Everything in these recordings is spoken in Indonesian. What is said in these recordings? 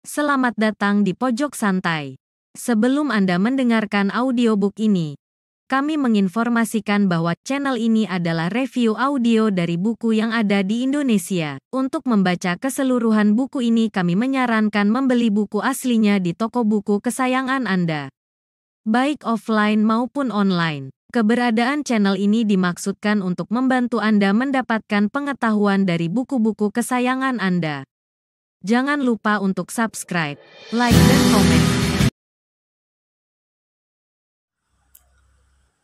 Selamat datang di Pojok Santai. Sebelum Anda mendengarkan audiobook ini, kami menginformasikan bahwa channel ini adalah review audio dari buku yang ada di Indonesia. Untuk membaca keseluruhan buku ini, kami menyarankan membeli buku aslinya di toko buku kesayangan Anda, baik offline maupun online. Keberadaan channel ini dimaksudkan untuk membantu Anda mendapatkan pengetahuan dari buku-buku kesayangan Anda. Jangan lupa untuk subscribe, like, dan komen.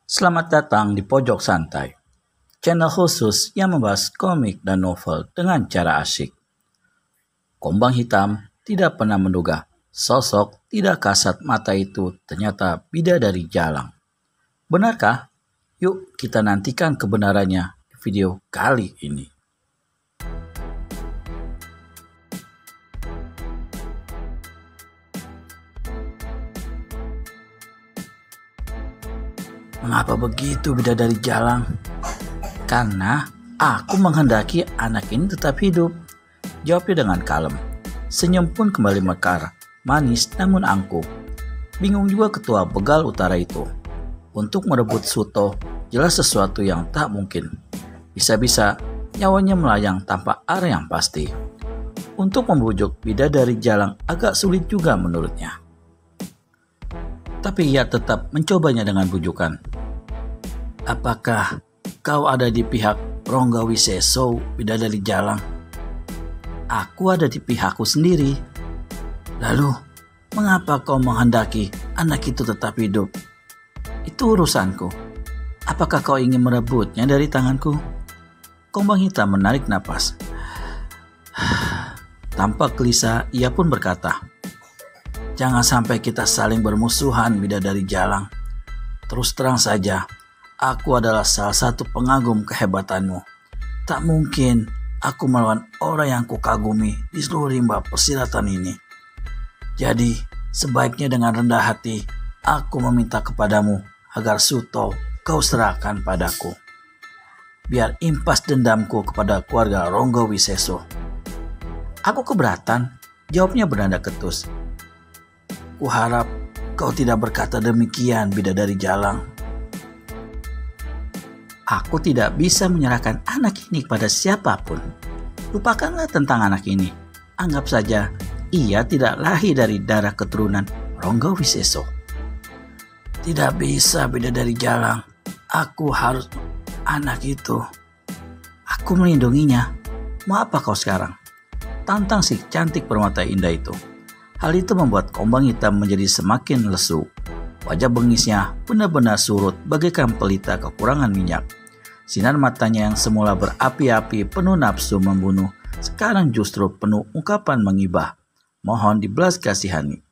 Selamat datang di Pojok Santai, channel khusus yang membahas komik dan novel dengan cara asyik. Kombang Hitam tidak pernah menduga sosok tidak kasat mata itu ternyata bidadari Jalang. Benarkah? Yuk kita nantikan kebenarannya di video kali ini. Mengapa begitu bidadari Jalang? Karena aku menghendaki anak ini tetap hidup, jawabnya dengan kalem. Senyum pun kembali mekar, manis namun angkuh. Bingung juga ketua begal utara itu. Untuk merebut Suto, jelas sesuatu yang tak mungkin. Bisa-bisa nyawanya melayang tanpa arah yang pasti. Untuk membujuk bidadari Jalang agak sulit juga menurutnya. Tapi ia tetap mencobanya dengan bujukan. Apakah kau ada di pihak Rongga Wiseso, bidadari Jalang? Aku ada di pihakku sendiri. Lalu, mengapa kau menghendaki anak itu tetap hidup? Itu urusanku. Apakah kau ingin merebutnya dari tanganku? Kombang Hitam menarik napas. Tanpa gelisah, ia pun berkata, "Jangan sampai kita saling bermusuhan, bidadari Jalang. Terus terang saja, aku adalah salah satu pengagum kehebatanmu. Tak mungkin aku melawan orang yang kukagumi di seluruh rimba persilatan ini. Jadi, sebaiknya dengan rendah hati, aku meminta kepadamu agar Suto kau serahkan padaku. Biar impas dendamku kepada keluarga Rongga Wiseso." "Aku keberatan," jawabnya bernada ketus. "Kuharap kau tidak berkata demikian, bidadari Jalang. Aku tidak bisa menyerahkan anak ini kepada siapapun. Lupakanlah tentang anak ini. Anggap saja ia tidak lahir dari darah keturunan Rongga Wiseso." "Tidak bisa, bidadari Jalang. Aku harus anak itu. Aku melindunginya. Mau apa kau sekarang?" tantang si cantik bermata indah itu. Hal itu membuat Kombang Hitam menjadi semakin lesu. Wajah bengisnya benar-benar surut bagaikan pelita kekurangan minyak. Sinar matanya yang semula berapi-api penuh nafsu membunuh, sekarang justru penuh ungkapan mengibah. Mohon dibelas kasihani.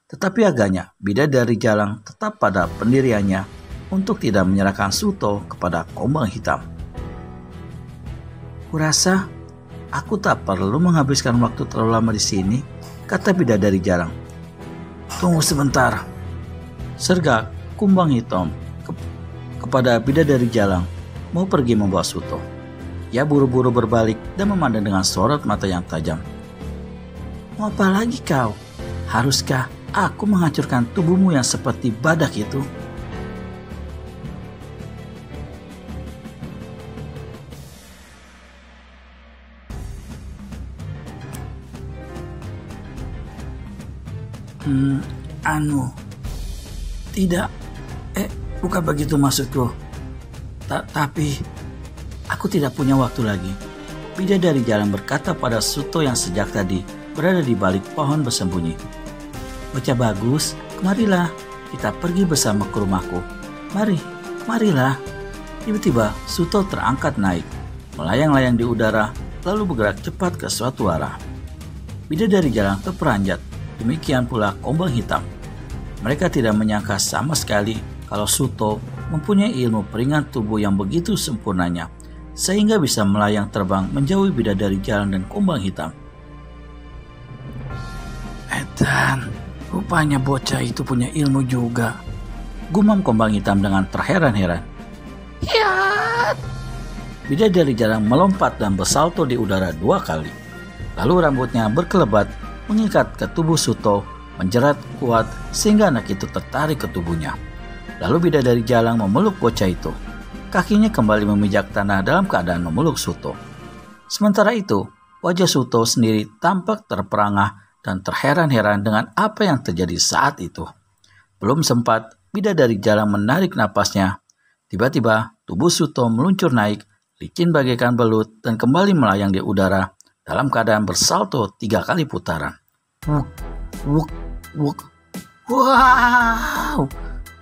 Tetapi agaknya bidadari Jalang tetap pada pendiriannya untuk tidak menyerahkan Suto kepada Kombang Hitam. "Kurasa aku tak perlu menghabiskan waktu terlalu lama di sini," kata bidadari Jalang. "Tunggu sebentar," sergak Kombang Hitam kepada bidadari Jalang mau pergi membawa Suto. Ia buru-buru berbalik dan memandang dengan sorot mata yang tajam. "Mau apa lagi kau? Haruskah aku menghancurkan tubuhmu yang seperti badak itu?" Tidak, bukan begitu maksudku. Tapi, aku tidak punya waktu lagi," bidadari Jalang berkata pada Suto yang sejak tadi berada di balik pohon bersembunyi. "Bocah bagus, kemarilah, kita pergi bersama ke rumahku. Marilah." Tiba-tiba Suto terangkat naik, melayang-layang di udara, lalu bergerak cepat ke suatu arah. Bidadari Jalang terperanjat, demikian pula Kombang Hitam. Mereka tidak menyangka sama sekali kalau Suto mempunyai ilmu peringat tubuh yang begitu sempurnanya, sehingga bisa melayang terbang menjauhi bidadari Jalang dan Kombang Hitam. "Edan, rupanya bocah itu punya ilmu juga," gumam Kombang Hitam dengan terheran-heran. "Hiat!" Bidadari Jalang melompat dan bersalto di udara 2 kali. Lalu rambutnya berkelebat mengikat ke tubuh Suto, menjerat kuat sehingga anak itu tertarik ke tubuhnya. Lalu bidadari jalang memeluk bocah itu. Kakinya kembali memijak tanah dalam keadaan memeluk Suto. Sementara itu, wajah Suto sendiri tampak terperangah dan terheran-heran dengan apa yang terjadi saat itu. Belum sempat bidadari jalang menarik napasnya, tiba-tiba tubuh Suto meluncur naik, licin bagaikan belut dan kembali melayang di udara dalam keadaan bersalto 3 kali putaran. Wuk, wuk, wuk. Wow!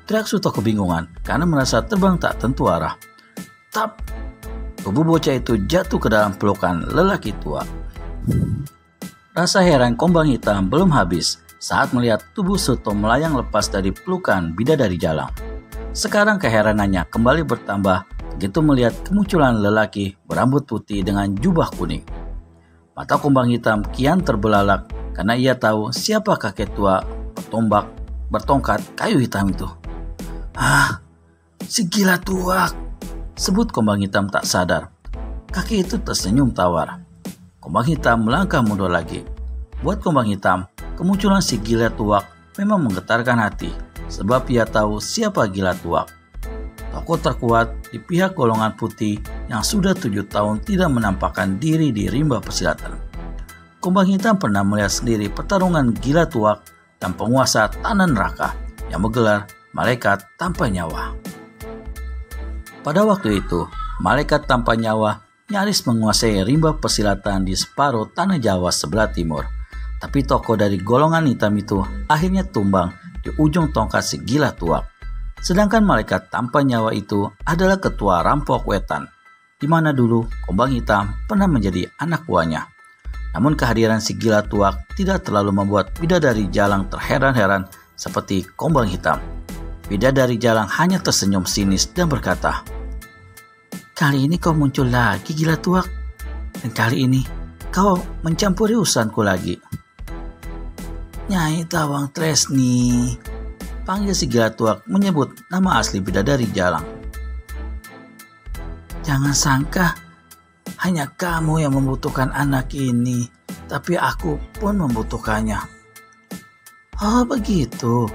Teriak Suto kebingungan karena merasa terbang tak tentu arah. Tap! Tubuh bocah itu jatuh ke dalam pelukan lelaki tua. Rasa heran Kombang Hitam belum habis saat melihat tubuh Suto melayang lepas dari pelukan bidadari jalang. Sekarang keheranannya kembali bertambah begitu melihat kemunculan lelaki berambut putih dengan jubah kuning. Mata Kombang Hitam kian terbelalak karena ia tahu siapa kakek tua bertongkat kayu hitam itu. Ah, si gila tuak, sebut Kombang Hitam tak sadar. Kakek itu tersenyum tawar. Kombang Hitam melangkah mundur lagi. Buat Kombang Hitam, kemunculan si gila tuak memang menggetarkan hati, sebab ia tahu siapa gila tuak. Tokoh terkuat di pihak golongan putih yang sudah 7 tahun tidak menampakkan diri di rimba persilatan. Kombang Hitam pernah melihat sendiri pertarungan gila tuak dan penguasa tanah neraka yang menggelar Malaikat Tanpa Nyawa. Pada waktu itu, Malaikat Tanpa Nyawa nyaris menguasai rimba persilatan di separuh tanah Jawa sebelah timur. Tapi tokoh dari golongan hitam itu akhirnya tumbang di ujung tongkat si gila tuak. Sedangkan Malaikat Tanpa Nyawa itu adalah ketua rampok wetan, di mana dulu Kombang Hitam pernah menjadi anak buahnya. Namun kehadiran si gila tuak tidak terlalu membuat bidadari jalang terheran-heran seperti Kombang Hitam. Bidadari jalang hanya tersenyum sinis dan berkata, "Kali ini kau muncul lagi gila tuak, dan kali ini kau mencampuri urusanku lagi." "Nyai Tawang Tresni," panggil si gila tuak menyebut nama asli bidadari jalang. "Jangan sangka hanya kamu yang membutuhkan anak ini, tapi aku pun membutuhkannya." "Oh begitu,"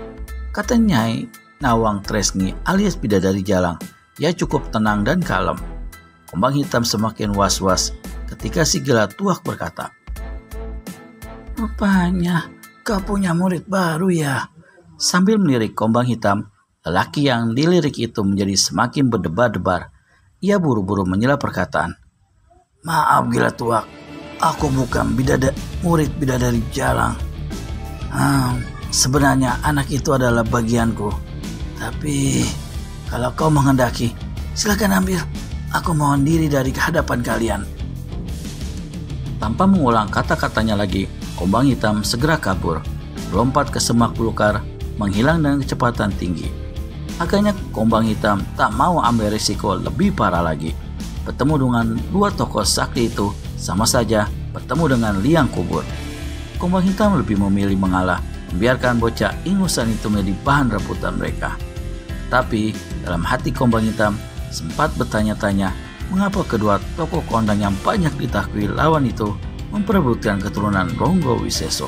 kata Nyai Nawang Tresni alias bidadari jalang. Ia cukup tenang dan kalem. Kombang Hitam semakin was-was ketika si gila tuak berkata, "Rupanya kau punya murid baru ya?" Sambil melirik Kombang Hitam, lelaki yang dilirik itu menjadi semakin berdebar-debar. Ia buru-buru menyela perkataan, "Maaf gila tuak, aku bukan murid bidadari jalang. Sebenarnya anak itu adalah bagianku. Tapi kalau kau menghendaki, silakan ambil. Aku mohon diri dari hadapan kalian." Tanpa mengulang kata-katanya lagi, Kombang Hitam segera kabur, melompat ke semak belukar, menghilang dengan kecepatan tinggi. Agaknya Kombang Hitam tak mau ambil risiko lebih parah lagi. Bertemu dengan 2 tokoh sakti itu sama saja bertemu dengan liang kubur. Kombang Hitam lebih memilih mengalah, membiarkan bocah ingusan itu menjadi bahan rebutan mereka. Tapi dalam hati Kombang Hitam sempat bertanya-tanya mengapa kedua tokoh kondang yang banyak ditakuti lawan itu memperebutkan keturunan Ronggo Wiseso.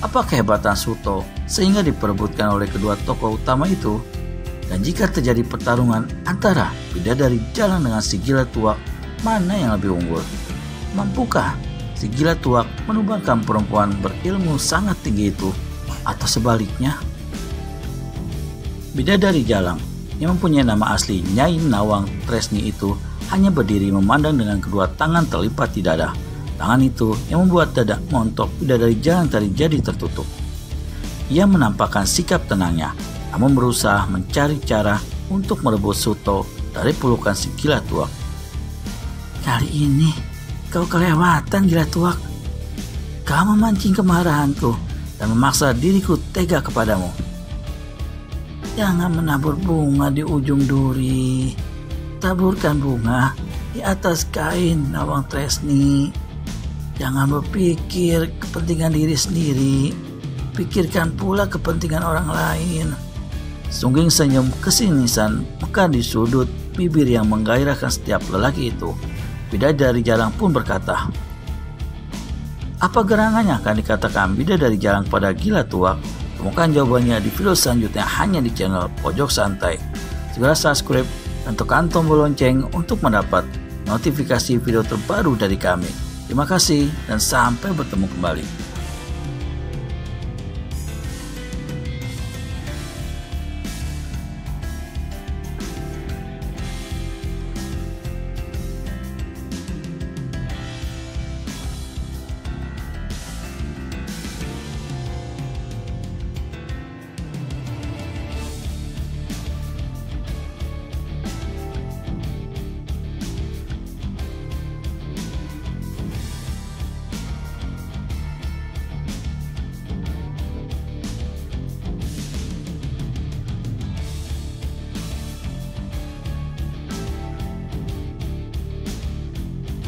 Apa kehebatan Suto sehingga diperebutkan oleh kedua tokoh utama itu? Dan jika terjadi pertarungan antara bidadari jalang dengan si gila tuak, mana yang lebih unggul? Mampukah si gila tuak menumbangkan perempuan berilmu sangat tinggi itu, atau sebaliknya? Bidadari jalang yang mempunyai nama asli Nyai Nawang Tresni itu hanya berdiri memandang dengan kedua tangan terlipat di dada. Tangan itu yang membuat dada montok bidadari jalang tadi jadi tertutup. Ia menampakkan sikap tenangnya, namun berusaha mencari cara untuk merebut Suto dari pelukan si gila tuak. "Kali ini kau kelewatan gila tuak. Kau memancing kemarahanku dan memaksa diriku tega kepadamu. Jangan menabur bunga di ujung duri. Taburkan bunga di atas kain, Nawang Tresni. Jangan berpikir kepentingan diri sendiri. Pikirkan pula kepentingan orang lain." Sungging senyum kesinisan mekar di sudut bibir yang menggairahkan setiap lelaki itu. Bidadari jalang pun berkata, Apa gerangan yang akan dikatakan bidadari jalan pada gila tuak? Temukan jawabannya di video selanjutnya hanya di channel Pojok Santai. Segera subscribe dan tekan tombol lonceng untuk mendapat notifikasi video terbaru dari kami. Terima kasih dan sampai bertemu kembali.